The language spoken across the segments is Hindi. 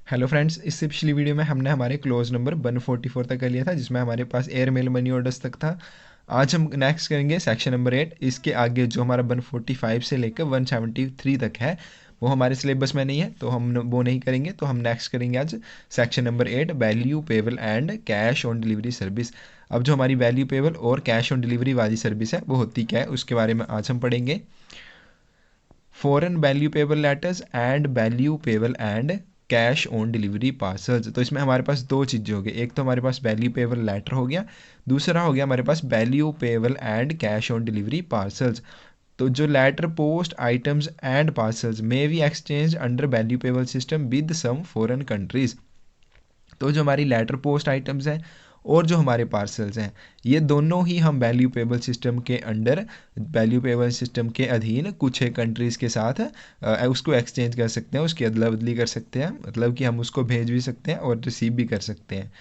हेलो फ्रेंड्स, इससे पिछली वीडियो में हमने हमारे क्लोज नंबर 144 तक कर लिया था, जिसमें हमारे पास एयर मेल मनी ऑर्डर्स तक था। आज हम नेक्स्ट करेंगे सेक्शन नंबर 8। इसके आगे जो हमारा 145 से लेकर 173 तक है वो हमारे सिलेबस में नहीं है, तो हम वो नहीं करेंगे। तो हम नेक्स्ट करेंगे आज section number 8, value payable and cash on delivery service. अब जो हमारी वैल्यू पेबल और कैश ऑन डिलीवरी वाली सर्विस है वो होती क्या है, उसके बारे में आज हम पढ़ेंगे। Foreign value payable letters and value payable and cash on delivery parcels. तो इसमें हमारे पास दो चीज़ें हो गई, एक तो हमारे पास वैल्यू पेबल लेटर हो गया, दूसरा हो गया हमारे पास value payable and cash on delivery parcels. तो जो letter post items and parcels may be exchange under value payable system with some foreign countries. तो जो हमारी लेटर पोस्ट आइटम्स हैं और जो हमारे पार्सल्स हैं, ये दोनों ही हम वैल्यू पेबल सिस्टम के अंडर, वैल्यू पेबल सिस्टम के अधीन कुछ एक कंट्रीज़ के साथ उसको एक्सचेंज कर सकते हैं, उसकी अदला बदली कर सकते हैं। मतलब कि हम उसको भेज भी सकते हैं और रिसीव भी कर सकते हैं।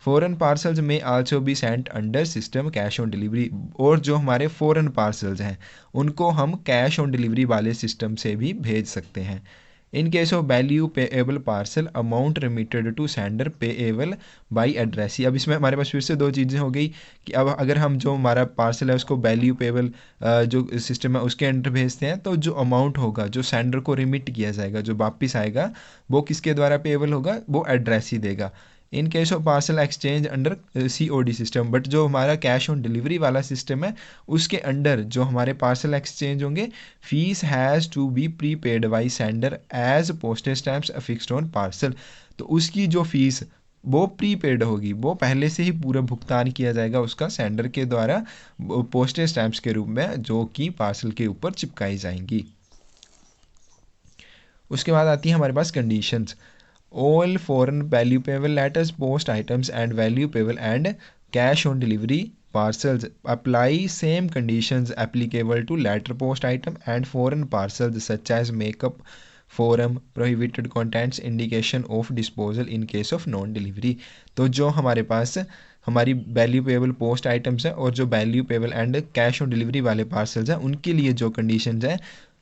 फॉरेन पार्सल्स में also be sent under system cash on delivery. और जो हमारे फॉरेन पार्सल्स हैं उनको हम कैश ऑन डिलीवरी वाले सिस्टम से भी भेज सकते हैं। In case of value payable parcel, amount remitted to sender payable by addressee. अब इसमें हमारे पास फिर से दो चीज़ें हो गई कि अब अगर हम जो हमारा पार्सल है उसको वैल्यू पेएबल जो सिस्टम है उसके अंडर भेजते हैं, तो जो अमाउंट होगा जो सेंडर को रिमिट किया जाएगा, जो वापिस आएगा, वो किसके द्वारा पेएबल होगा, वो एड्रेस ही देगा। In case of parcel exchange under COD सिस्टम। बट जो हमारा कैश ऑन डिलीवरी वाला सिस्टम है उसके अंडर जो हमारे पार्सल एक्सचेंज होंगे, fees has to be prepaid by sender as postage stamps affixed on parcel. तो उसकी जो फीस वो प्री पेड होगी, वो पहले से ही पूरा भुगतान किया जाएगा उसका सेंडर के द्वारा पोस्टेज स्टैम्प्स के रूप में, जो कि पार्सल के ऊपर चिपकाई जाएंगी। उसके बाद आती है हमारे पास conditions. All foreign value payable letters, post items and value payable and cash on delivery parcels apply same conditions applicable to letter post item and foreign parcels, such as makeup, forum, prohibited contents, indication of disposal in case of non delivery। तो जो हमारे पास हमारी वैल्यू पेबल पोस्ट आइटम्स हैं और जो value payable and cash on delivery वाले पार्सल्स हैं, उनके लिए जो कंडीशंस हैं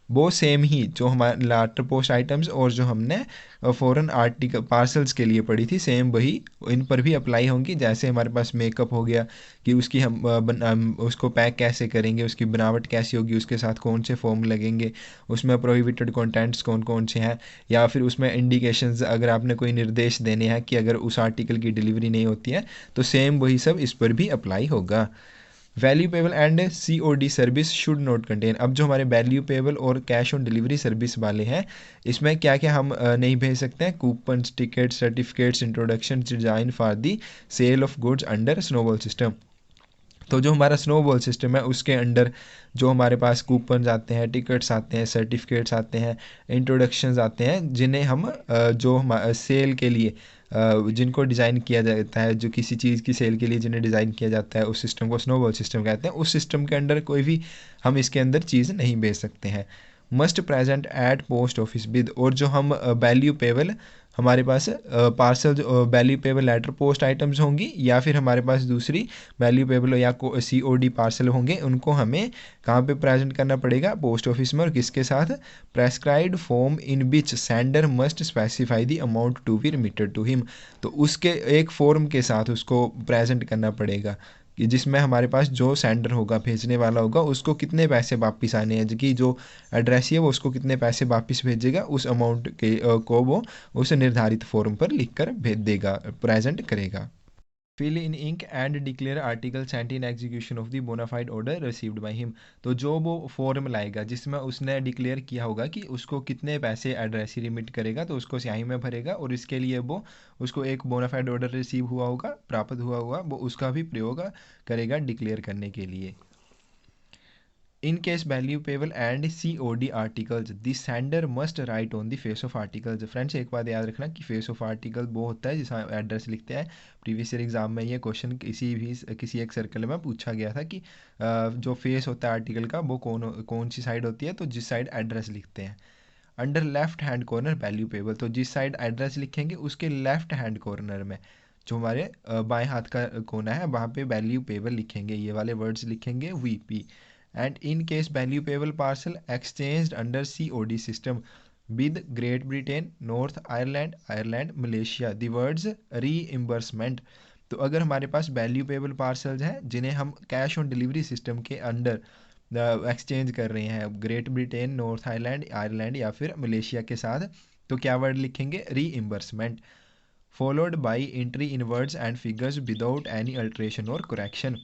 वो सेम ही जो हमारे लेटर पोस्ट आइटम्स और जो हमने फॉरेन आर्टिकल पार्सल्स के लिए पड़ी थी, सेम वही इन पर भी अप्लाई होंगी। जैसे हमारे पास मेकअप हो गया कि उसकी हम उसको पैक कैसे करेंगे, उसकी बनावट कैसी होगी, उसके साथ कौन से फॉर्म लगेंगे, उसमें प्रोहिबिटेड कंटेंट्स कौन कौन से हैं, या फिर उसमें इंडिकेशंस अगर आपने कोई निर्देश देने हैं कि अगर उस आर्टिकल की डिलीवरी नहीं होती है, तो सेम वही सब इस पर भी अप्लाई होगा। Value payable and COD service should not contain. अब जो हमारे वैल्यू पेबल और कैश ऑन डिलीवरी सर्विस वाले हैं, इसमें क्या क्या हम नहीं भेज सकते हैं, coupons, ticket, certificates, introduction design for the sale of goods under snowball system. तो जो हमारा स्नोबॉल सिस्टम है उसके अंडर जो हमारे पास कूपन्स आते हैं, टिकट्स आते हैं, सर्टिफिकेट्स आते हैं, इंट्रोडक्शंस आते हैं, जिन्हें हम जो हम सेल के लिए जिनको डिज़ाइन किया जाता है, जो किसी चीज़ की सेल के लिए जिन्हें डिज़ाइन किया जाता है, उस सिस्टम को स्नोबॉल सिस्टम कहते हैं। उस सिस्टम के अंडर कोई भी हम इसके अंदर चीज़ नहीं भेज सकते हैं। Must present at post office with. और जो हम वैल्यू पेबल हमारे पास parcel value payable letter post items होंगी, या फिर हमारे पास दूसरी वैल्यू पेबल या COD पार्सल होंगे, उनको हमें कहाँ पे प्रेजेंट करना पड़ेगा, पोस्ट ऑफिस में। और किसके साथ, prescribed form in which sender must specify the amount to be remitted to him. तो उसके एक फॉर्म के साथ उसको प्रेजेंट करना पड़ेगा कि जिसमें हमारे पास जो सेंडर होगा, भेजने वाला होगा, उसको कितने पैसे वापस आने हैं, कि जो एड्रेस है वो उसको कितने पैसे वापस भेजेगा, उस अमाउंट के को वो उस निर्धारित फॉर्म पर लिखकर भेज देगा, प्रेजेंट करेगा। Fill in ink and declare article sent in execution of the bona fide order received by him. तो जो वो फॉर्म लाएगा जिसमें उसने डिक्लेयर किया होगा कि उसको कितने पैसे एड्रेस रिमिट करेगा, तो उसको स्याही में भरेगा, और इसके लिए वो उसको एक बोनाफाइड ऑर्डर रिसीव हुआ होगा, प्राप्त हुआ होगा, वो उसका भी प्रयोग करेगा डिक्लेयर करने के लिए। In case value payable and COD articles, the sender must write on the face of articles. Friends, एक बात याद रखना कि फेस ऑफ आर्टिकल वो होता है जिसमें एड्रेस लिखते हैं। प्रीवियस ईयर एग्जाम में ये क्वेश्चन किसी एक सर्कल में पूछा गया था कि जो फेस होता है आर्टिकल का वो कौन सी साइड होती है, तो जिस साइड एड्रेस लिखते हैं। Under left hand corner value payable, तो जिस साइड एड्रेस लिखेंगे उसके लेफ्ट हैंड कॉर्नर में जो हमारे बाएं हाथ का कोना है वहाँ पे वैल्यू पेबल लिखेंगे, ये वाले वर्ड्स लिखेंगे VP। And in case value payable parcel exchanged under COD system, with great Britain, north Ireland, Malaysia, the words reimbursement. तो अगर हमारे पास वैल्यूएबल पार्सल्स हैं जिन्हें हम कैश ऑन डिलीवरी सिस्टम के अंडर एक्सचेंज कर रहे हैं ग्रेट ब्रिटेन, नॉर्थ आयरलैंड या फिर मलेशिया के साथ, तो क्या वर्ड लिखेंगे? Reimbursement, followed by entry in words and figures without any alteration और करेक्शन।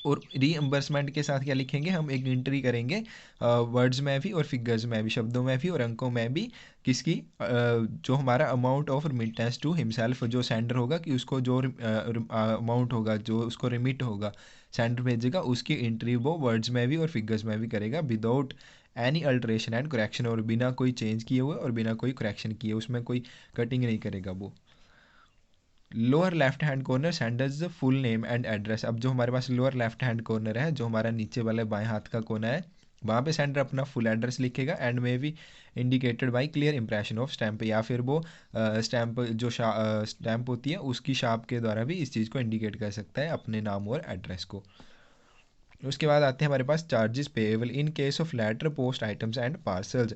और रीएम्बर्समेंट के साथ क्या लिखेंगे? हम एक एंट्री करेंगे वर्ड्स में भी और फिगर्स में भी, शब्दों में भी और अंकों में भी, किसकी? जो हमारा amount of remittance to himself, जो सेंडर होगा कि उसको जो अमाउंट होगा जो उसको रिमिट होगा, सेंडर भेजेगा, उसकी एंट्री वो वर्ड्स में भी और फिगर्स में भी करेगा without any alteration and correction, और बिना कोई चेंज किए हुए और बिना कोई करेक्शन किए, उसमें कोई कटिंग नहीं करेगा वो। Lower left hand corner sender's full name and address. अब जो हमारे पास लोअर लेफ्ट हैंड कॉर्नर है, जो हमारा नीचे वाले बाएं हाथ का कोना है, वहाँ पे सेंडर अपना फुल एड्रेस लिखेगा and may be indicated by clear impression of stamp, या फिर वो स्टैंप जो स्टैंप होती है उसकी शाप के द्वारा भी इस चीज़ को इंडिकेट कर सकता है अपने नाम और एड्रेस को। उसके बाद आते हैं हमारे पास charges payable in case of letter post items and parcels.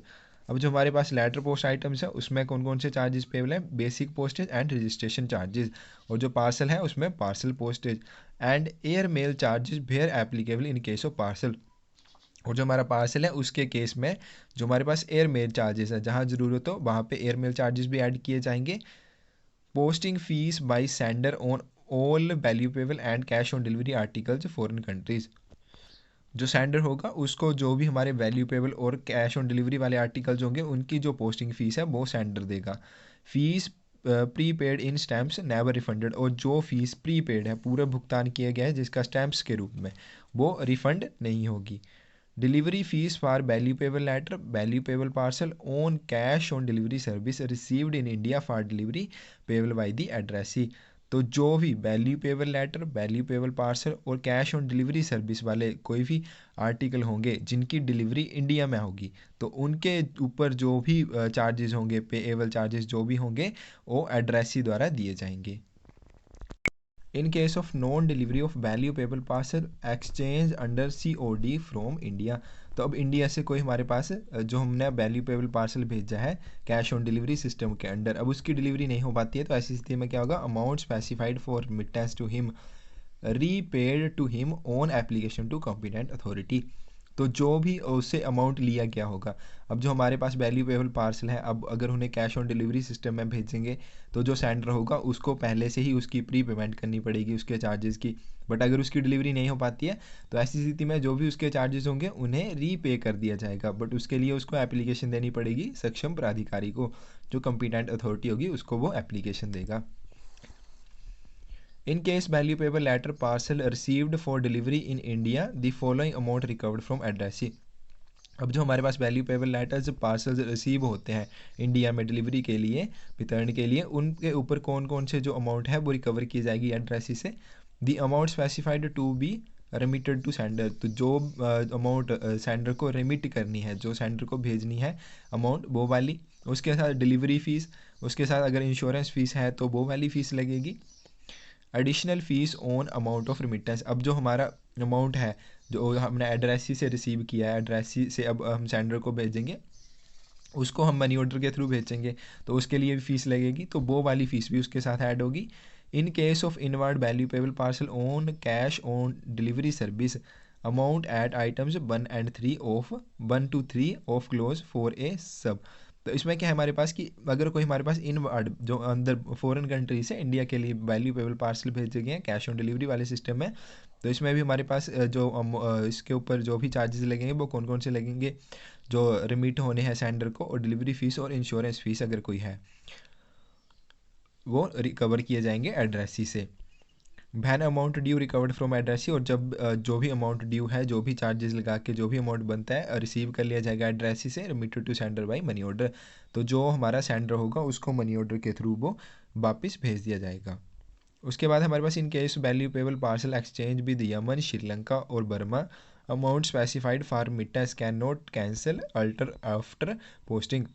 अब जो हमारे पास लेटर पोस्ट आइटम्स है उसमें कौन कौन से चार्जेस पेएबल हैं? Basic postage and registration charges. और जो पार्सल है उसमें parcel postage and air mail charges where applicable in case of parcel. और जो हमारा पार्सल है उसके केस में जो हमारे पास एयर मेल चार्जेस है, जहाँ ज़रूरत हो वहाँ पे एयर मेल चार्जेस भी ऐड किए जाएंगे। Posting fees by sender on all valuable and cash on delivery articles foreign countries. जो सेंडर होगा उसको जो भी हमारे वैल्यूएबल और कैश ऑन डिलीवरी वाले आर्टिकल्स होंगे उनकी जो पोस्टिंग फीस है वो सेंडर देगा। Fees pre paid in stamps never refunded, और जो फीस प्री पेड है, पूरा भुगतान किया गया है जिसका स्टैम्प्स के रूप में, वो रिफंड नहीं होगी। Delivery fees for valuable letter, valuable parcel on cash on delivery service received in India for delivery payable by the addressee. तो जो भी वैल्यूएबल लेटर, वैल्यूएबल पार्सल और कैश ऑन डिलीवरी सर्विस वाले कोई भी आर्टिकल होंगे जिनकी डिलीवरी इंडिया में होगी, तो उनके ऊपर जो भी चार्जेस होंगे, पेएबल चार्जेस जो भी होंगे, वो एड्रेसी द्वारा दिए जाएंगे। इन case of non delivery of valuable parcel exchange under COD from India. तो अब इंडिया से कोई हमारे पास जो हमने वैल्यूएबल पार्सल भेजा है कैश ऑन डिलीवरी सिस्टम के अंडर, अब उसकी डिलीवरी नहीं हो पाती है, तो ऐसी स्थिति में क्या होगा? Amount specified for remittance to him repaid to him on application to competent authority. तो जो भी उससे अमाउंट लिया गया होगा, अब जो हमारे पास वैल्यूएबल पार्सल है, अब अगर उन्हें कैश ऑन डिलीवरी सिस्टम में भेजेंगे तो जो सेंडर होगा उसको पहले से ही उसकी प्री पेमेंट करनी पड़ेगी उसके चार्जेस की। बट अगर उसकी डिलीवरी नहीं हो पाती है तो ऐसी स्थिति में जो भी उसके चार्जेस होंगे उन्हें रीपे कर दिया जाएगा, बट उसके लिए उसको एप्लीकेशन देनी पड़ेगी सक्षम प्राधिकारी को, जो कॉम्पिटेंट अथॉरिटी होगी उसको वो एप्लीकेशन देगा। In case valuable letter parcel received for delivery in India, the following amount recovered from addressee। अब जो हमारे पास वैल्यूएबल लेटर्स पार्सल्स रिसीव होते हैं इंडिया में डिलीवरी के लिए, वितरण के लिए, उनके ऊपर कौन कौन से जो अमाउंट है वो रिकवर की जाएगी एड्रेसी से। The amount specified to be remitted to sender, तो जो अमाउंट सेंडर को रेमिट करनी है, जो सेंडर को भेजनी है अमाउंट, वो वाली। उसके साथ डिलीवरी फीस, उसके साथ अगर इंश्योरेंस फीस है तो वो वाली फीस लगेगी। Additional fees on amount of remittance, अब जो हमारा अमाउंट है जो हमने एड्रेसी से रिसीव किया है, एड्रेसी से अब हम सेंडर को भेजेंगे, उसको हम मनी ऑर्डर के थ्रू भेजेंगे तो उसके लिए भी फीस लगेगी, तो वो वाली फीस भी उसके साथ ऐड होगी। इन case of inward valuable parcel on cash on delivery service, amount at items 1 and 3 of 1 to 3 of close for a सब। तो इसमें क्या है हमारे पास कि अगर कोई हमारे पास इनवर्ड जो अंदर फॉरेन कंट्री से इंडिया के लिए वैल्यूएबल पार्सल भेजे गए हैं कैश ऑन डिलीवरी वाले सिस्टम में, तो इसमें भी हमारे पास इसके ऊपर जो भी चार्जेस लगेंगे वो कौन कौन से लगेंगे? जो रिमिट होने हैं सेंडर को, और डिलीवरी फीस और इंश्योरेंस फीस अगर कोई है, वो रिकवर किए जाएंगे एड्रेसी से। When amount due recovered from addressee, और जब जो भी अमाउंट ड्यू है, जो भी चार्जेस लगा के जो भी अमाउंट बनता है रिसीव कर लिया जाएगा एड्रेसी से, remitted to sender by money order. तो जो हमारा सेंडर होगा उसको मनी ऑर्डर के थ्रू वो वापस भेज दिया जाएगा। उसके बाद हमारे पास in case valuable parcel exchange with Yemen, Sri Lanka और Burma, amount specified for remittance can not cancel alter after posting.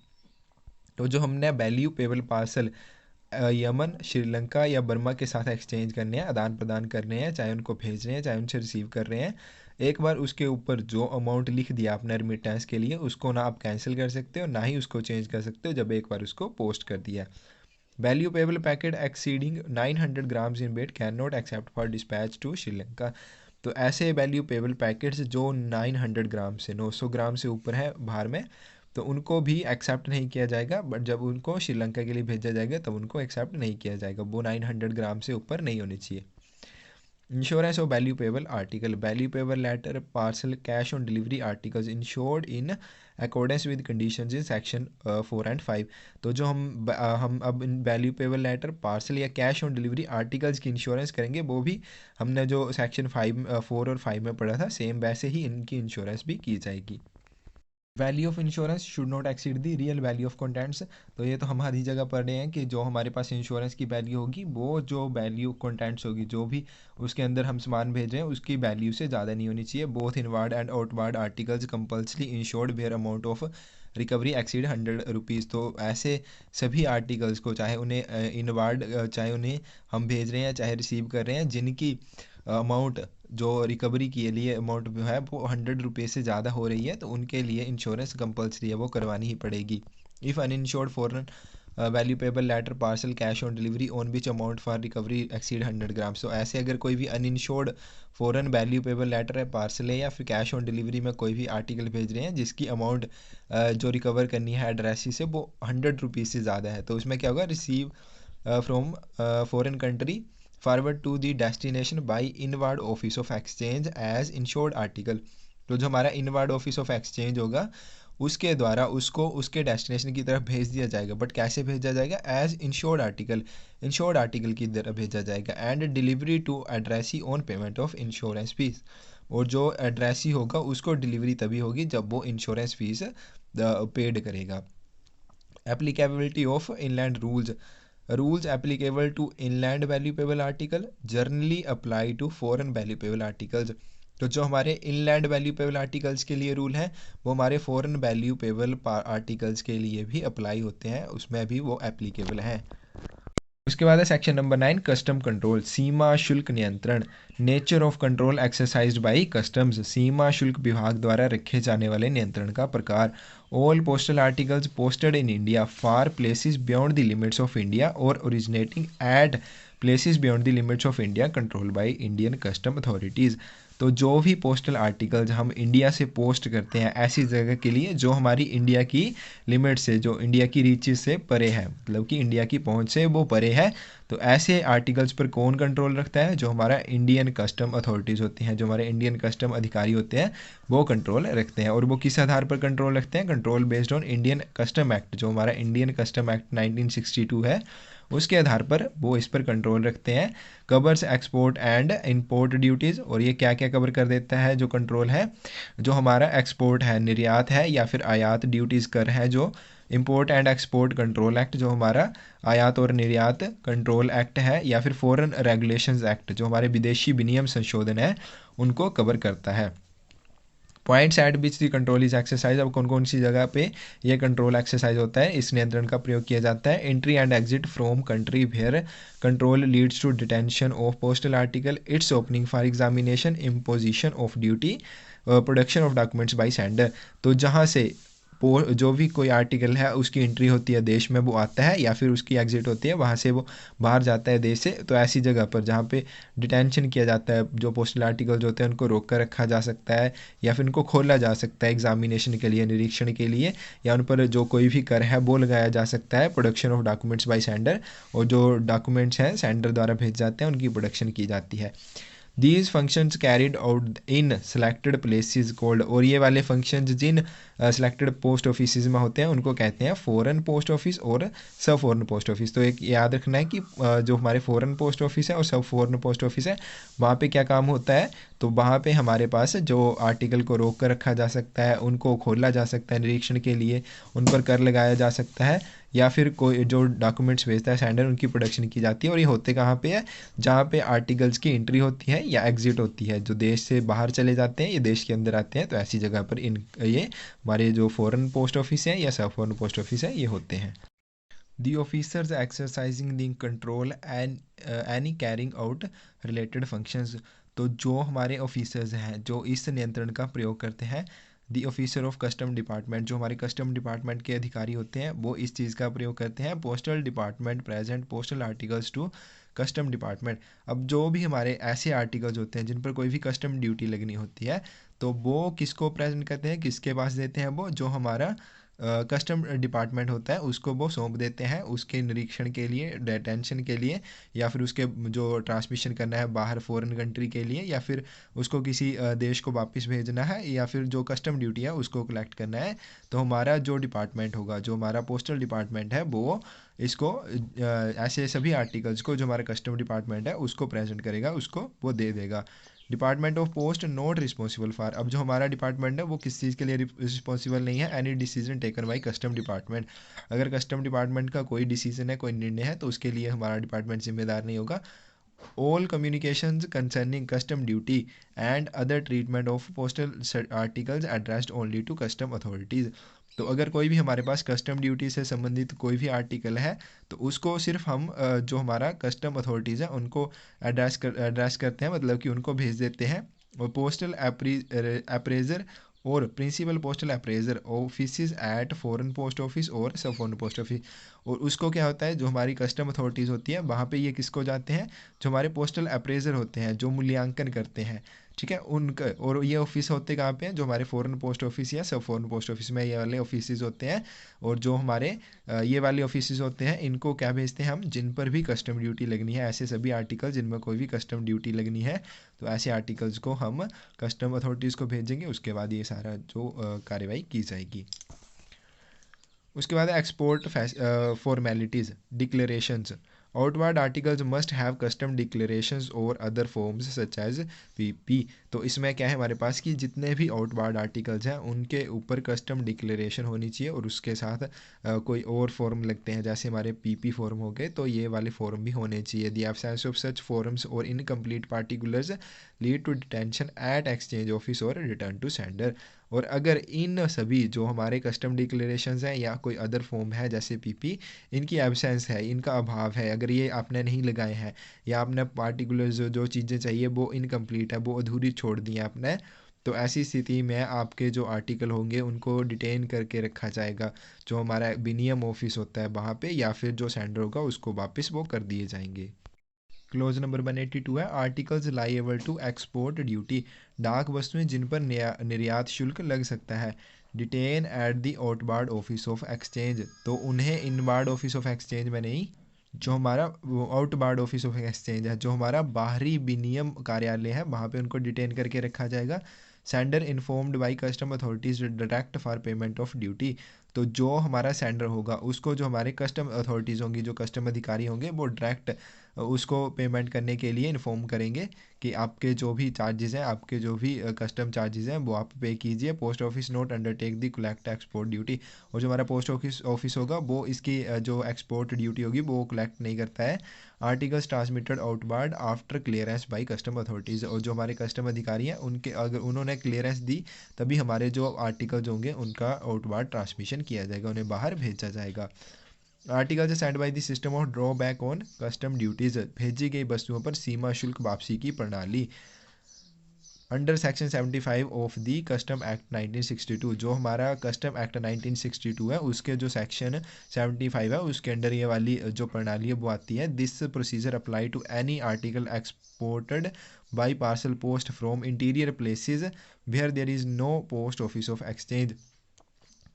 तो जो हमने वैल्यूएबल पार्सल यमन, श्रीलंका या बर्मा के साथ एक्सचेंज करने हैं, आदान प्रदान करने हैं, चाहे उनको भेज रहे हैं चाहे उनसे रिसीव कर रहे हैं, एक बार उसके ऊपर जो अमाउंट लिख दिया आपने रेमिटेंस के लिए, उसको ना आप कैंसिल कर सकते हो ना ही उसको चेंज कर सकते हो जब एक बार उसको पोस्ट कर दिया। Value payable packet exceeding 900 grams in weight cannot accept for dispatch to Sri Lanka. तो ऐसे वैल्यू पेबल पैकेट्स जो 900 ग्राम से 900 ग्राम से ऊपर है भार में, तो उनको भी एक्सेप्ट नहीं किया जाएगा, बट जब उनको श्रीलंका के लिए भेजा जाएगा तब उनको एक्सेप्ट नहीं किया जाएगा, वो 900 ग्राम से ऊपर नहीं होनी चाहिए। Insurance of value payable article, value payable letter, parcel, cash on delivery articles insured in accordance with conditions in section 4 and 5। तो जो हम अब इन वैल्यू पेबल लेटर, पार्सल या कैश ऑन डिलीवरी आर्टिकल्स की इंश्योरेंस करेंगे, वो भी हमने जो सेक्शन 4 और 5 में पढ़ा था सेम वैसे ही इनकी इंश्योरेंस भी की जाएगी। Value of insurance should not exceed the real value of contents. तो ये तो हम हर ही जगह पढ़ रहे हैं कि जो हमारे पास इंश्योरेंस की वैल्यू होगी, वो जो वैल्यू कंटेंट्स होगी, जो भी उसके अंदर हम सामान भेज रहे हैं, उसकी वैल्यू से ज़्यादा नहीं होनी चाहिए। Both inward and outward articles compulsory insured where amount of recovery exceed 100 rupees. तो ऐसे सभी आर्टिकल्स को, चाहे उन्हें इनवार्ड चाहे उन्हें हम भेज रहे हैं चाहे रिसीव कर रहे हैं, जिनकी अमाउंट जो रिकवरी के लिए अमाउंट है वो 100 रुपये से ज़्यादा हो रही है, तो उनके लिए इंश्योरेंस कंपलसरी है, वो करवानी ही पड़ेगी। If uninsured foreign value payable letter, parcel, cash on delivery on which amount for recovery exceed 100 grams. तो ऐसे अगर कोई भी uninsured foreign value payable letter है, पार्सल है, या फिर कैश ऑन डिलीवरी में कोई भी आर्टिकल भेज रहे हैं जिसकी अमाउंट जो रिकवर करनी है एड्रेसी से, वो 100 रुपीज़ से ज़्यादा है, तो उसमें क्या होगा, receive from foreign country forward to the destination by inward office of exchange as insured article. तो जो हमारा इनवार्ड ऑफिस ऑफ एक्सचेंज होगा, उसके द्वारा उसको उसके डेस्टिनेशन की तरफ भेज दिया जाएगा। बट कैसे भेजा जाएगा, as insured article, insured article की तरफ भेजा जाएगा। And delivery to addressee on payment of insurance fees. और जो एड्रेसी होगा उसको डिलीवरी तभी होगी जब वो इंश्योरेंस फीस पेड करेगा। Applicability of inland rules, rules applicable to inland valuable article generally apply to foreign valuable articles। तो जो हमारे इनलैंड वैल्यूपेबल आर्टिकल्स के लिए रूल हैं, वो हमारे फॉरेन वैल्यूपेबल आर्टिकल्स के लिए भी अप्लाई होते हैं, उसमें भी वो एप्लीकेबल हैं। उसके बाद है सेक्शन नंबर 9, कस्टम कंट्रोल, सीमा शुल्क नियंत्रण। Nature of control exercised by customs, सीमा शुल्क विभाग द्वारा रखे जाने वाले नियंत्रण का प्रकार। All postal articles posted in India for places beyond the limits of India और originating at places beyond the limits of India control by Indian custom authorities. तो जो भी पोस्टल आर्टिकल्स हम इंडिया से पोस्ट करते हैं ऐसी जगह के लिए जो हमारी इंडिया की लिमिट से, जो इंडिया की रीचेस से परे है, मतलब कि इंडिया की पहुंच से वो परे है, तो ऐसे आर्टिकल्स पर कौन कंट्रोल रखता है, जो हमारा इंडियन कस्टम अथॉरिटीज़ होती हैं, जो हमारे इंडियन कस्टम अधिकारी होते हैं, वो कंट्रोल रखते हैं। और वो किस आधार पर कंट्रोल रखते हैं, control based on Indian custom act, जो हमारा इंडियन कस्टम एक्ट 1962 है, उसके आधार पर वो इस पर कंट्रोल रखते हैं। Covers export and import duties, और ये क्या क्या कवर कर देता है जो कंट्रोल है, जो हमारा एक्सपोर्ट है, निर्यात है या फिर आयात ड्यूटीज़ कर है, जो import and export control act, जो हमारा आयात और निर्यात कंट्रोल एक्ट है, या फिर फॉरेन रेगुलेशंस एक्ट, जो हमारे विदेशी विनियम संशोधन है, उनको कवर करता है। Points at which the control is exercise, अब कौन कौन सी जगह पे ये कंट्रोल एक्सरसाइज होता है, इस नियंत्रण का प्रयोग किया जाता है। Entry and exit from country where control leads to detention of postal article, its opening for examination, imposition of duty, production of documents by sender. तो जहाँ से जो भी कोई आर्टिकल है उसकी एंट्री होती है देश में, वो आता है, या फिर उसकी एग्जिट होती है, वहाँ से वो बाहर जाता है देश से। तो ऐसी जगह पर जहाँ पे डिटेंशन किया जाता है, जो पोस्टल आर्टिकल्स होते हैं उनको रोक कर रखा जा सकता है, या फिर उनको खोला जा सकता है एग्जामिनेशन के लिए, निरीक्षण के लिए, या उन पर जो कोई भी कर है वो लगाया जा सकता है। Production of documents by sender, और जो डॉक्यूमेंट्स हैं सेंडर द्वारा भेज जाते हैं उनकी प्रोडक्शन की जाती है। These functions carried out in selected places called, और ये वाले functions जिन selected post offices में होते हैं उनको कहते हैं foreign post office और सब foreign post office। तो एक याद रखना है कि जो हमारे foreign post office है और सब foreign post office है, वहाँ पे क्या काम होता है, तो वहाँ पे हमारे पास जो आर्टिकल को रोक कर रखा जा सकता है, उनको खोला जा सकता है निरीक्षण के लिए, उन पर कर लगाया जा सकता है, या फिर कोई जो डॉक्यूमेंट्स भेजता है सेंडर, उनकी प्रोडक्शन की जाती है। और ये होते कहाँ पे है, जहाँ पे आर्टिकल्स की एंट्री होती है या एग्जिट होती है, जो देश से बाहर चले जाते हैं ये देश के अंदर आते हैं, तो ऐसी जगह पर ये हमारे जो फॉरेन पोस्ट ऑफिस है या सब फॉरेन पोस्ट ऑफिस है ये होते हैं। The officers exercising the control and any carrying out related functions, तो जो हमारे ऑफिसर्स हैं जो इस नियंत्रण का प्रयोग करते हैं, the officer of custom department, जो हमारे कस्टम डिपार्टमेंट के अधिकारी होते हैं वो इस चीज़ का प्रयोग करते हैं। Postal department present postal articles to custom department. अब जो भी हमारे ऐसे आर्टिकल्स होते हैं जिन पर कोई भी कस्टम ड्यूटी लगनी होती है, तो वो किसको प्रेजेंट करते हैं, किसके पास देते हैं, वो जो हमारा कस्टम डिपार्टमेंट होता है उसको वो सौंप देते हैं उसके निरीक्षण के लिए, डिटेंशन के लिए, या फिर उसके जो ट्रांसमिशन करना है बाहर फॉरेन कंट्री के लिए, या फिर उसको किसी देश को वापस भेजना है, या फिर जो कस्टम ड्यूटी है उसको कलेक्ट करना है। तो हमारा जो डिपार्टमेंट होगा, जो हमारा पोस्टल डिपार्टमेंट है, वो इसको ऐसे सभी आर्टिकल्स को जो हमारा कस्टम डिपार्टमेंट है उसको प्रेजेंट करेगा, उसको वो दे देगा। Department of post not responsible for, अब जो हमारा डिपार्टमेंट है वो किस चीज़ के लिए रिस्पॉन्सिबल नहीं है, any decision taken by custom department. अगर कस्टम डिपार्टमेंट का कोई डिसीजन है, कोई निर्णय है, तो उसके लिए हमारा डिपार्टमेंट जिम्मेदार नहीं होगा। all communications concerning custom duty and other treatment of postal articles addressed only to custom authorities। तो अगर कोई भी हमारे पास कस्टम ड्यूटी से संबंधित कोई भी आर्टिकल है, तो उसको सिर्फ हम जो हमारा कस्टम अथॉरिटीज़ है उनको एड्रेस करते हैं, मतलब कि उनको भेज देते हैं। और पोस्टल अप्रेजर और principal postal appraiser office at foreign post office और सब फॉरेन पोस्ट ऑफिस। और उसको क्या होता है, जो हमारी कस्टम अथॉरिटीज़ होती है वहाँ पे ये किसको जाते हैं, जो हमारे पोस्टल अप्रेजर होते हैं जो मूल्यांकन करते हैं, ठीक है, उनका। और ये ऑफिस होते कहाँ पे हैं, जो हमारे फॉरेन पोस्ट ऑफिस या सब फॉरेन पोस्ट ऑफिस में ये वाले ऑफिस होते हैं। और जो हमारे ये वाले ऑफिस होते हैं इनको क्या भेजते हैं हम, जिन पर भी कस्टम ड्यूटी लगनी है, ऐसे सभी आर्टिकल जिनमें कोई भी कस्टम ड्यूटी लगनी है, तो ऐसे आर्टिकल्स को हम कस्टम अथॉरिटीज़ को भेजेंगे। उसके बाद ये सारा जो कार्रवाई की जाएगी। उसके बाद export formalities declarations. Outward articles must have custom declarations और other forms such as PP. तो इसमें क्या है हमारे पास कि जितने भी आउटवर्ड आर्टिकल्स हैं उनके ऊपर कस्टम डिक्लेरेशन होनी चाहिए, और उसके साथ कोई और फॉर्म लगते हैं, जैसे हमारे पीपी फॉर्म हो गए, तो ये वाले फॉर्म भी होने चाहिए। The absence of such forms और incomplete particulars lead to detention at exchange office और रिटर्न टू सेंडर। और अगर इन सभी जो हमारे कस्टम डिक्लेरेशंस हैं या कोई अदर फॉर्म है जैसे पीपी, इनकी एब्सेंस है, इनका अभाव है, अगर ये आपने नहीं लगाए हैं या आपने पार्टिकुलर जो चीज़ें चाहिए वो इनकम्प्लीट है, वो अधूरी छोड़ दी है आपने, तो ऐसी स्थिति में आपके जो आर्टिकल होंगे उनको डिटेन करके रखा जाएगा, जो हमारा विनियम ऑफिस होता है वहाँ पे, या फिर जो सेंडर होगा उसको वापस वो कर दिए जाएंगे। क्लोज नंबर 182 है articles liable to export duty. डाक वस्तुएं जिन पर निर्यात शुल्क लग सकता है। Detain at the outward office of exchange, तो उन्हें इनबार्ड ऑफिस ऑफ एक्सचेंज में नहीं, जो हमारा आउटबार्ड ऑफिस ऑफ एक्सचेंज है, जो हमारा बाहरी विनियम कार्यालय है, वहाँ पे उनको डिटेन करके रखा जाएगा। Sender informed by custom authorities direct for payment of duty. तो जो हमारा सेंडर होगा उसको जो हमारे कस्टम अथॉरिटीज़ होंगी, जो कस्टम अधिकारी होंगे, वो डायरेक्ट उसको पेमेंट करने के लिए इन्फॉर्म करेंगे कि आपके जो भी चार्जेस हैं, आपके जो भी कस्टम चार्जेस हैं वो आप पे कीजिए। पोस्ट ऑफिस नोट अंडरटेक दी कलेक्ट एक्सपोर्ट ड्यूटी, और जो हमारा पोस्ट ऑफिस होगा वो इसकी जो एक्सपोर्ट ड्यूटी होगी वो कलेक्ट नहीं करता है। Articles transmitted outward after clearance by custom authorities, और जो हमारे कस्टम अधिकारी हैं उनके अगर उन्होंने क्लियरेंस दी तभी हमारे जो आर्टिकल्स होंगे उनका आउटबार्ड ट्रांसमिशन किया जाएगा, उन्हें बाहर भेजा जाएगा। आर्टिकल से send by the system of drawback on custom duties, भेजी गई वस्तुओं पर सीमा शुल्क वापसी की प्रणाली। Under section 75 of the custom act 1962, जो हमारा कस्टम एक्ट 1962 है उसके जो सेक्शन 75 है उसके अंडर ये वाली जो प्रणाली है वो आती है। This procedure apply to any article exported by parcel post from interior places where there is no post office of exchange.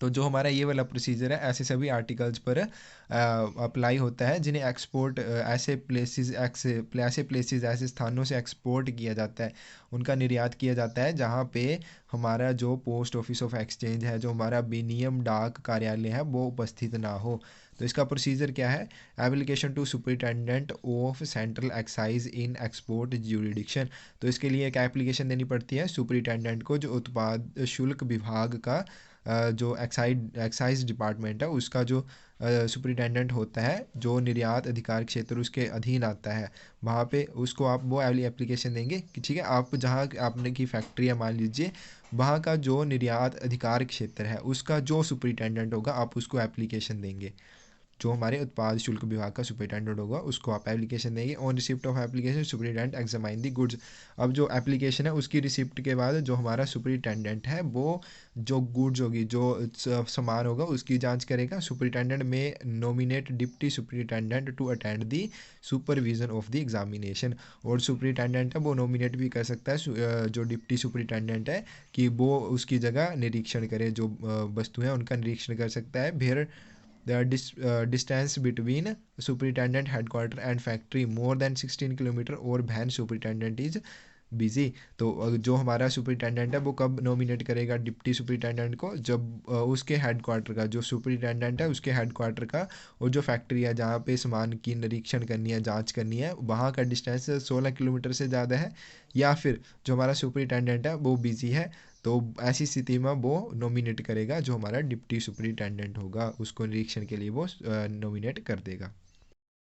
तो जो हमारा ये वाला प्रोसीजर है ऐसे सभी आर्टिकल्स पर अप्लाई होता है जिन्हें एक्सपोर्ट ऐसे प्लेसेस ऐसे स्थानों से एक्सपोर्ट किया जाता है, उनका निर्यात किया जाता है जहाँ पे हमारा जो पोस्ट ऑफिस ऑफ एक्सचेंज है, जो हमारा विनियम डाक कार्यालय है, वो उपस्थित ना हो। तो इसका प्रोसीजर क्या है, application to superintendent of central excise in export jurisdiction. तो इसके लिए एक एप्लीकेशन देनी पड़ती है सुपरिटेंडेंट को, जो उत्पाद शुल्क विभाग का जो एक्साइज डिपार्टमेंट है उसका जो सुपरिटेंडेंट होता है, जो निर्यात अधिकार क्षेत्र उसके अधीन आता है, वहाँ पे उसको आप वो वाली एप्लीकेशन देंगे कि ठीक है, आप जहाँ आपने की फैक्ट्री है मान लीजिए, वहाँ का जो निर्यात अधिकार क्षेत्र है उसका जो सुपरिटेंडेंट होगा आप उसको एप्लीकेशन देंगे। जो हमारे उत्पाद शुल्क विभाग का सुपरिटेंडेंट होगा उसको आप एप्लीकेशन देंगे। On receipt of application superintendent examine the goods. अब जो एप्लीकेशन है उसकी रिसिप्ट के बाद जो हमारा सुपरिटेंडेंट है वो जो गुड्स होगी, जो सामान होगा उसकी जांच करेगा। सुपरिटेंडेंट में nominate deputy superintendent to attend the supervision of the examination. और सुपरिटेंडेंट है वो नॉमिनेट भी कर सकता है जो डिप्टी सुपरिटेंडेंट है कि वो उसकी जगह निरीक्षण करे, जो वस्तु है उनका निरीक्षण कर सकता है। फिर the distance between superintendent headquarter and factory more than 16 kilometre और वैन सुपरिटेंडेंट इज बिजी। तो जो हमारा सुपरिटेंडेंट है वो कब नॉमिनेट करेगा डिप्टी सुपरिटेंडेंट को, जब उसके हेडक्वार्टर का जो सुपरिटेंडेंट है उसके हेडक्वार्टर का और जो फैक्ट्री है जहाँ पे सामान की निरीक्षण करनी है, जांच करनी है, वहाँ का डिस्टेंस 16 किलोमीटर से ज़्यादा है, या फिर जो हमारा सुपरिटेंडेंट है वो बिजी है। तो ऐसी स्थिति में वो नॉमिनेट करेगा, जो हमारा डिप्टी सुपरिटेंडेंट होगा उसको निरीक्षण के लिए वो नॉमिनेट कर देगा।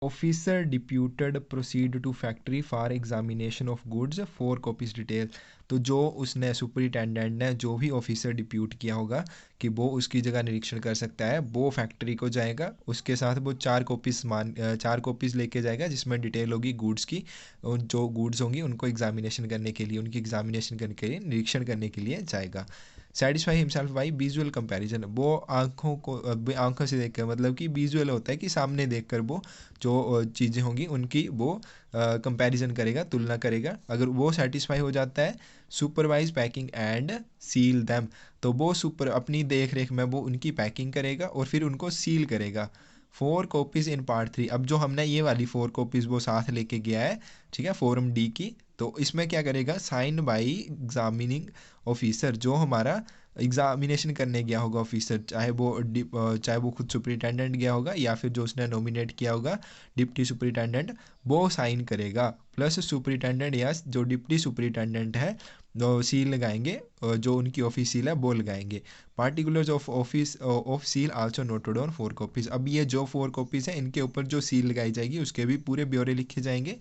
Officer deputed proceed to factory for examination of goods 4 copies detail. तो जो उसने सुपरिटेंडेंट ने जो भी ऑफिसर डिप्यूट किया होगा कि वो उसकी जगह निरीक्षण कर सकता है, वो फैक्ट्री को जाएगा, उसके साथ वो 4 कॉपीज लेके जाएगा जिसमें डिटेल होगी गुड्स की। जो गुड्स होंगी उनको एग्जामिनेशन करने के लिए, उनकी एग्जामिनेशन करने के लिए, निरीक्षण करने के लिए जाएगा। Satisfy himself by visual comparison, वो आंखों से देख कर, मतलब कि विजुअल होता है कि सामने देखकर वो जो चीज़ें होंगी उनकी वो कंपैरिजन करेगा, तुलना करेगा। अगर वो सेटिस्फाई हो जाता है, supervise packing and seal them, तो वो अपनी देख रेख में वो उनकी पैकिंग करेगा और फिर उनको सील करेगा। 4 कॉपीज़ इन पार्ट 3, अब जो हमने ये वाली 4 कॉपीज़ वो साथ लेके गया है, ठीक है, फॉर्म डी की, तो इसमें क्या करेगा, साइन बाई एग्जामिनिंग ऑफिसर, जो हमारा एग्जामिनेशन करने गया होगा ऑफिसर, चाहे वो खुद सुपरिटेंडेंट गया होगा या फिर जो उसने नॉमिनेट किया होगा डिप्टी सुपरिटेंडेंट, वो साइन करेगा। प्लस सुपरिटेंडेंट या जो डिप्टी सुपरिटेंडेंट है वो सील लगाएंगे, जो उनकी ऑफिस सील है वो लगाएंगे। Particulars of office of seal also noted on 4 copies. अब ये जो 4 कॉपीज़ हैं इनके ऊपर जो सील लगाई जाएगी उसके भी पूरे ब्यौरे लिखे जाएंगे।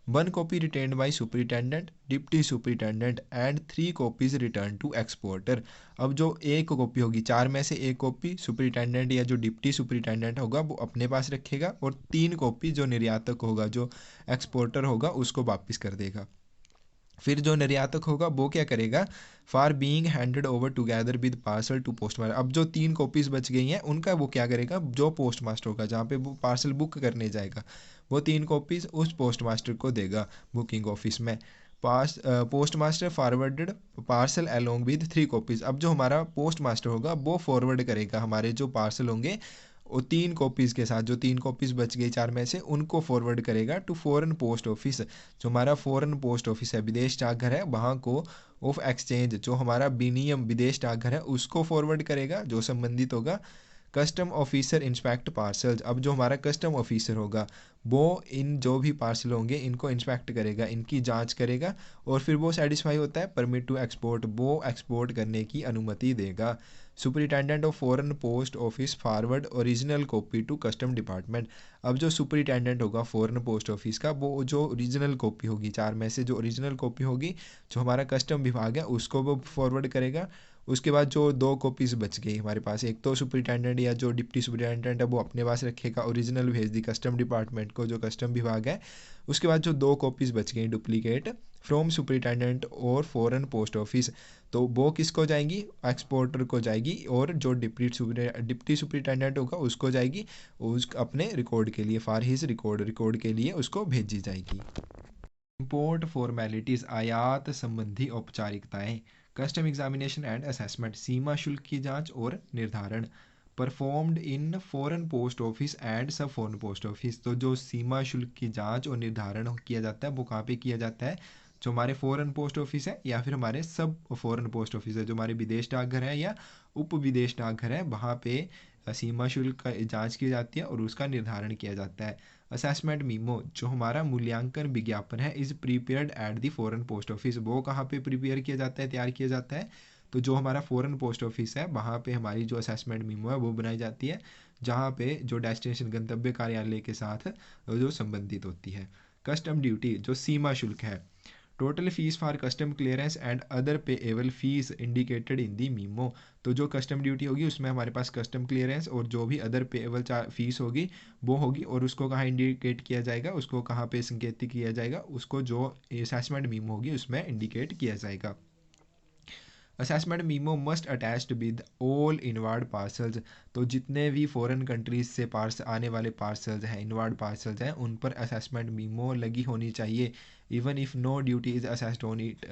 1 copy retained by superintendent, deputy superintendent and 3 copies return to exporter. अब जो एक कॉपी होगी, 4 में से एक कॉपी सुपरिटेंडेंट या जो डिप्टी सुपरिटेंडेंट होगा वो अपने पास रखेगा और 3 कॉपी जो निर्यातक होगा, जो एक्सपोर्टर होगा, उसको वापस कर देगा। फिर जो निर्यातक होगा वो क्या करेगा, for being handed over together with parcel to postmaster. अब जो 3 कॉपीज़ बच गई हैं उनका वो क्या करेगा, जो पोस्ट मास्टर होगा जहाँ पे वो पार्सल बुक करने जाएगा, वो 3 कॉपीज़ उस पोस्ट मास्टर को देगा बुकिंग ऑफिस में। Post master forwarded parcel along with 3 copies. अब जो हमारा पोस्ट मास्टर होगा वो फॉरवर्ड करेगा हमारे जो पार्सल होंगे वो 3 कॉपीज़ के साथ, जो 3 कॉपीज़ बच गई 4 में से, उनको फॉरवर्ड करेगा टू फॉरेन पोस्ट ऑफिस। जो हमारा फॉरेन पोस्ट ऑफिस है, विदेश डाकघर है, वहाँ को ऑफ एक्सचेंज, जो हमारा विनियम विदेश डाकघर है, उसको फॉरवर्ड करेगा जो संबंधित होगा। Custom officer inspect parcels. अब जो हमारा कस्टम ऑफिसर होगा वो इन जो भी पार्सल होंगे इनको इंस्पेक्ट करेगा, इनकी जांच करेगा और फिर वो सेटिस्फाई होता है परमिट टू एक्सपोर्ट, वो एक्सपोर्ट करने की अनुमति देगा। Superintendent of foreign post office forward original copy to custom department. अब जो सुपरिटेंडेंट होगा फॉरेन पोस्ट ऑफिस का, वो जो ओरिजिनल कॉपी होगी, 4 में से जो ओरिजिनल कॉपी होगी, जो हमारा कस्टम विभाग है उसको वो फॉरवर्ड करेगा। उसके बाद जो 2 कॉपीज़ बच गई हमारे पास, एक तो सुपरिटेंडेंट या जो डिप्टी सुपरिटेंडेंट है वो अपने पास रखेगा, ओरिजिनल भेज दी कस्टम डिपार्टमेंट को, जो कस्टम विभाग है। उसके बाद जो 2 कॉपीज़ बच गई डुप्लीकेट फ्रॉम सुपरिटेंडेंट और फॉरेन पोस्ट ऑफिस, तो वो किसको जाएंगी, एक्सपोर्टर को जाएगी, और जो डिप्टी सुपरिटेंडेंट होगा उसको जाएगी, उस अपने रिकॉर्ड के लिए, फॉर हिज रिकॉर्ड के लिए उसको भेजी जाएगी। इंपोर्ट फॉर्मेलिटीज़, आयात संबंधी औपचारिकताएं। कस्टम एग्जामिनेशन एंड असेसमेंट, सीमा शुल्क की जांच और निर्धारण। Performed in foreign post office and सब फॉरेन पोस्ट ऑफिस, तो जो सीमा शुल्क की जांच और निर्धारण किया जाता है वो कहाँ पे किया जाता है, जो हमारे फॉरेन पोस्ट ऑफिस है या फिर हमारे सब फॉरेन पोस्ट ऑफिस है, जो हमारे विदेश डाकघर है या उप विदेश डाकघर है, वहाँ पे सीमा शुल्क का जांच की जाती है और उसका निर्धारण किया जाता है। असेसमेंट मीमो, जो हमारा मूल्यांकन विज्ञापन है, is prepared at the foreign post office, वो कहाँ पे प्रिपेयर किया जाता है, तैयार किया जाता है, तो जो हमारा फॉरेन पोस्ट ऑफिस है वहाँ पे हमारी जो असेसमेंट मीमो है वो बनाई जाती है, जहाँ पे जो डेस्टिनेशन गंतव्य कार्यालय के साथ जो संबंधित होती है। कस्टम ड्यूटी, जो सीमा शुल्क है, total fees for custom clearance and other payable fees indicated in the memo. तो जो कस्टम ड्यूटी होगी उसमें हमारे पास कस्टम क्लियरेंस और जो भी अदर पेएबल फीस होगी वो होगी, और उसको कहाँ इंडिकेट किया जाएगा, उसको कहाँ पे संकेतित किया जाएगा, उसको जो असेसमेंट मीमो होगी उसमें इंडिकेट किया जाएगा। Assessment memo must attached with all inward parcels. तो जितने भी फॉरेन कंट्रीज से आने वाले पार्सल्स हैं, इनवर्ड पार्सल्स हैं, उन पर असेसमेंट मीमो लगी होनी चाहिए। Even if no duty is assessed on it,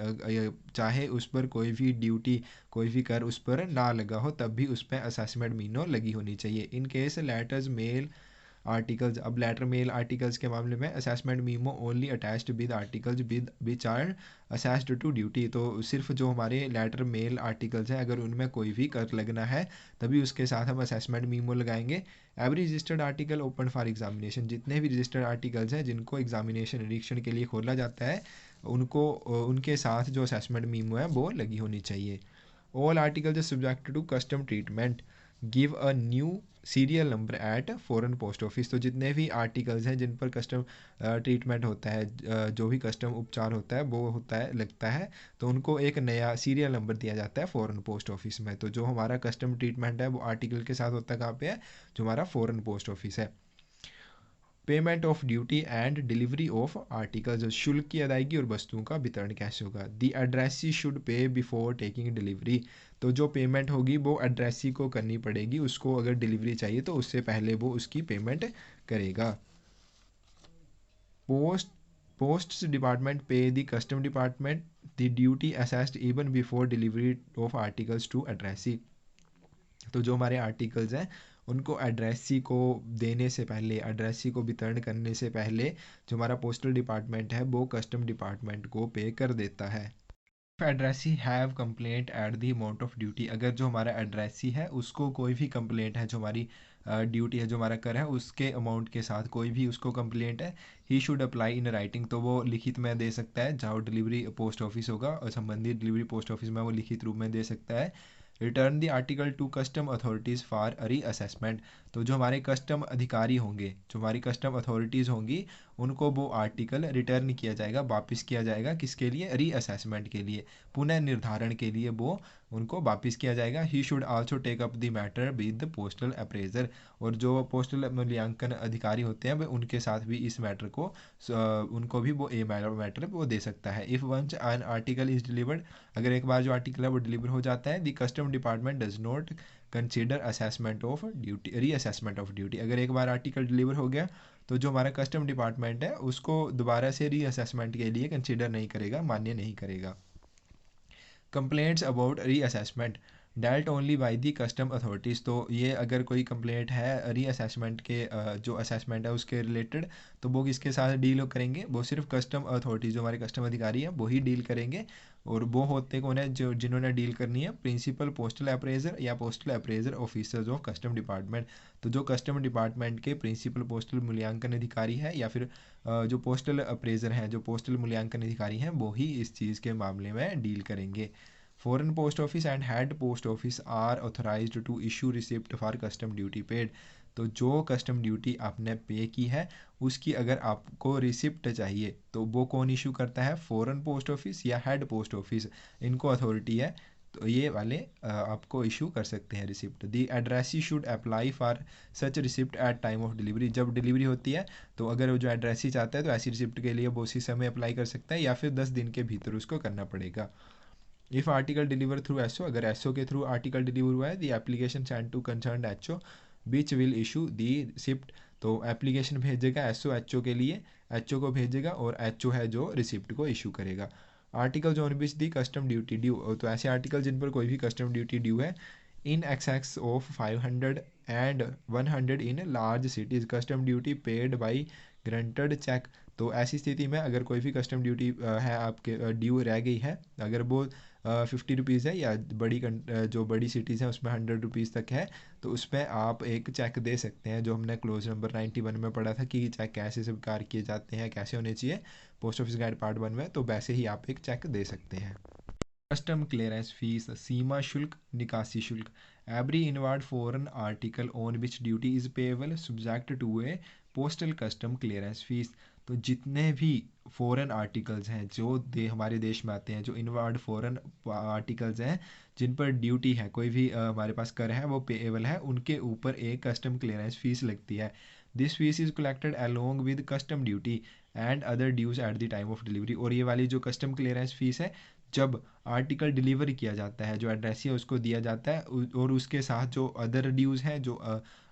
चाहे उस पर कोई भी ड्यूटी, कोई भी कर उस पर ना लगा हो, तब भी उस पर असेसमेंट मीमो लगी होनी चाहिए। In case letters mail articles, अब लेटर मेल आर्टिकल्स के मामले में assessment memo only attached with articles with which are assessed to duty. तो सिर्फ जो हमारे लेटर मेल आर्टिकल्स हैं, अगर उनमें कोई भी कर लगना है तभी उसके साथ हम असेसमेंट मीमो लगाएंगे। Every registered article open for examination, जितने भी रजिस्टर्ड आर्टिकल्स हैं जिनको एग्जामिनेशन निरीक्षण के लिए खोला जाता है, उनको उनके साथ जो असेसमेंट मीमो है वो लगी होनी चाहिए। All articles subject to custom treatment, give a new serial number at foreign post office. तो जितने भी आर्टिकल्स हैं जिन पर कस्टम ट्रीटमेंट होता है, जो भी कस्टम उपचार होता है वो होता है लगता है, तो उनको एक नया सीरियल नंबर दिया जाता है फॉरेन पोस्ट ऑफिस में। तो जो हमारा कस्टम ट्रीटमेंट है वो आर्टिकल के साथ होता है कहाँ पे है, जो हमारा फॉरेन पोस्ट ऑफिस है। Payment of duty and delivery of articles, शुल्क की अदायगी और वस्तुओं का वितरण कैसे होगा। The addressee should pay before taking delivery. तो जो पेमेंट होगी वो एड्रेसी को करनी पड़ेगी, उसको अगर डिलीवरी चाहिए तो उससे पहले वो उसकी पेमेंट करेगा। Post post department pay the custom department the duty assessed even before delivery of articles to addressee. तो जो हमारे आर्टिकल्स हैं उनको एड्रेसी को देने से पहले, एड्रेसी को वितरण करने से पहले जो हमारा पोस्टल डिपार्टमेंट है वो कस्टम डिपार्टमेंट को पे कर देता है। Addressee have complaint at the amount of duty, अगर जो हमारा एड्रेसी है उसको कोई भी कंप्लेंट है, जो हमारी ड्यूटी है, जो हमारा कर है उसके अमाउंट के साथ कोई भी उसको कंप्लेंट है, he should apply in writing. तो वो लिखित में दे सकता है, जहाँ डिलीवरी पोस्ट ऑफिस होगा और संबंधित डिलीवरी पोस्ट ऑफिस में वो लिखित रूप में दे सकता है। Return the article to custom authorities for री असेसमेंट। तो जो हमारे कस्टम अधिकारी होंगे, जो हमारी कस्टम अथॉरिटीज़ होंगी, उनको वो आर्टिकल रिटर्न किया जाएगा, वापस किया जाएगा, किसके लिए, री असेसमेंट के लिए, पुनः निर्धारण के लिए वो उनको वापस किया जाएगा। He should also take up the matter with the postal appraiser, और जो पोस्टल मूल्यांकन अधिकारी होते हैं उनके साथ भी इस मैटर को उनको भी वो ए मैटर वो दे सकता है। If once an article is delivered, अगर एक बार जो आर्टिकल है वो डिलीवर हो जाता है, the custom department does not consider assessment of duty, री असेसमेंट ऑफ ड्यूटी। अगर एक बार आर्टिकल डिलीवर हो गया तो जो हमारा कस्टम डिपार्टमेंट है उसको दोबारा से री असेसमेंट के लिए कंसिडर नहीं करेगा, मान्य नहीं करेगा। कंप्लेंट्स अबाउट री assessment dealt only by the custom authorities. तो ये अगर कोई कंप्लेंट है री असेसमेंट के जो असेसमेंट है उसके रिलेटेड, तो वो किसके साथ डील करेंगे, वो सिर्फ कस्टम अथॉरिटीज़, जो हमारे कस्टम अधिकारी हैं वो ही डील करेंगे। और वो होते कौन है, जो जिन्होंने डील करनी है, प्रिंसिपल पोस्टल अप्रेजर या postal appraisal officers of custom department. तो जो कस्टम डिपार्टमेंट के प्रिंसिपल पोस्टल मूल्यांकन अधिकारी है, या फिर जो पोस्टल अप्रेजर हैं, जो पोस्टल मूल्यांकन अधिकारी हैं, वो ही इस चीज़ के मामले में डील करेंगे। Foreign post office and head post office are authorised to issue receipt for custom duty paid. तो जो कस्टम ड्यूटी आपने पे की है उसकी अगर आपको रिसिप्ट चाहिए तो वो कौन इशू करता है, फॉरेन पोस्ट ऑफिस या हेड पोस्ट ऑफिस, इनको अथॉरिटी है, तो ये वाले आपको इशू कर सकते हैं receipt. The addressee should apply for such receipt at time of delivery. जब डिलीवरी होती है तो अगर जो एड्रेसी चाहता है तो ऐसी रिसिप्ट के लिए वो उसी समय अप्लाई कर सकता है, या फिर 10 दिन के भीतर उसको करना पड़ेगा। If article deliver through SO, अगर एसओ के थ्रू आर्टिकल डिलीवर हुआ है, the application send to concern HO which will issue the receipt. तो एप्लीकेशन भेजेगा एसओ एचओ के लिए, एचओ को भेजेगा और एचओ है जो रिसिप्ट को इशू करेगा। Article on which the custom duty due, तो ऐसे आर्टिकल जिन पर कोई भी कस्टम ड्यूटी ड्यू है in excess of 500 and 100 in large cities, custom duty paid by granted cheque. तो ऐसी स्थिति में अगर कोई भी कस्टम ड्यूटी है आपके ड्यू रह गई है, अगर वो 50 रुपीज़ है, या जो बड़ी सिटीज़ हैं उसमें 100 रुपीज़ तक है, तो उसमें आप एक चेक दे सकते हैं, जो हमने क्लोज नंबर 91 में पढ़ा था कि चेक कैसे स्वीकार किए जाते हैं, कैसे होने चाहिए पोस्ट ऑफिस गाइड पार्ट 1 में, तो वैसे ही आप एक चेक दे सकते हैं। कस्टम क्लियरेंस फीस, सीमा शुल्क, निकासी शुल्क। Every inward foreign article on which duty is payable subject to a postal custom clearance fee. तो जितने भी फॉरेन आर्टिकल्स हैं जो हमारे देश में आते हैं, जो इनवर्ड फॉरेन आर्टिकल्स हैं जिन पर ड्यूटी है, कोई भी हमारे पास कर है वो पेएबल है, उनके ऊपर एक कस्टम क्लियरेंस फीस लगती है। This fee is collected along with custom duty and other dues at the time of delivery. और ये वाली जो कस्टम क्लियरेंस फीस है जब आर्टिकल डिलीवर किया जाता है, जो एड्रेस है उसको दिया जाता है, और उसके साथ जो अदर ड्यूज़ हैं, जो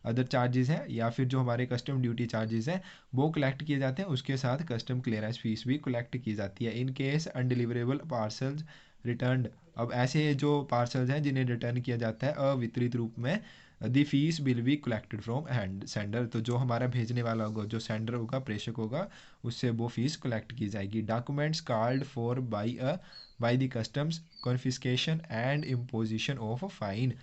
अदर चार्जेस हैं या फिर जो हमारे कस्टम ड्यूटी चार्जेस हैं वो कलेक्ट किए जाते हैं, उसके साथ कस्टम क्लियरेंस फीस भी कलेक्ट की जाती है। In case undeliverable parcels return, अब ऐसे जो पार्सल्स हैं जिन्हें रिटर्न किया जाता है अवितरित रूप में, the fees will be collected from hand sender, तो जो हमारा भेजने वाला होगा, जो सेंडर होगा, प्रेषक होगा, उससे वो फीस कलेक्ट की जाएगी। Documents called for by the customs confiscation and imposition of fine,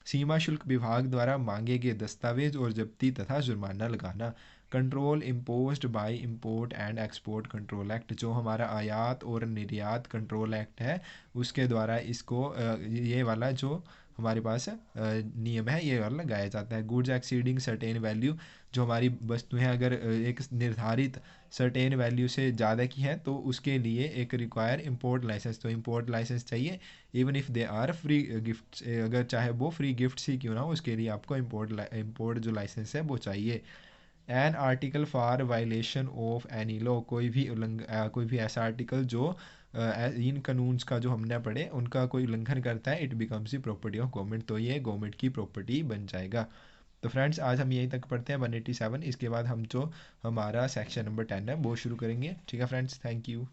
सीमा शुल्क विभाग द्वारा मांगे गए दस्तावेज और जब्ती तथा जुर्माना लगाना। Control imposed by import and export control act, जो हमारा आयात और निर्यात कंट्रोल एक्ट है उसके द्वारा इसको ये वाला जो हमारे पास नियम है ये वाला लगाया जाता है। गुड्स एक्सीडिंग सर्टेन वैल्यू, जो हमारी वस्तुएं अगर एक निर्धारित सर्टेन वैल्यू से ज़्यादा की है तो उसके लिए एक रिक्वायर इंपोर्ट लाइसेंस, तो इंपोर्ट लाइसेंस चाहिए। Even if they are free gift, अगर चाहे वो फ्री गिफ्ट्स ही क्यों ना हो, उसके लिए आपको इंपोर्ट जो लाइसेंस है वो चाहिए। An article for violation of any law, कोई भी ऐसा आर्टिकल जो इन कानून्स का जो हमने पढ़े उनका कोई उल्लंघन करता है, it becomes the property of government, तो ये गवर्नमेंट की प्रॉपर्टी बन जाएगा। तो फ्रेंड्स आज हम यहीं तक पढ़ते हैं 187, इसके बाद हम जो हमारा सेक्शन नंबर 10 है वो शुरू करेंगे। ठीक है फ्रेंड्स, थैंक यू।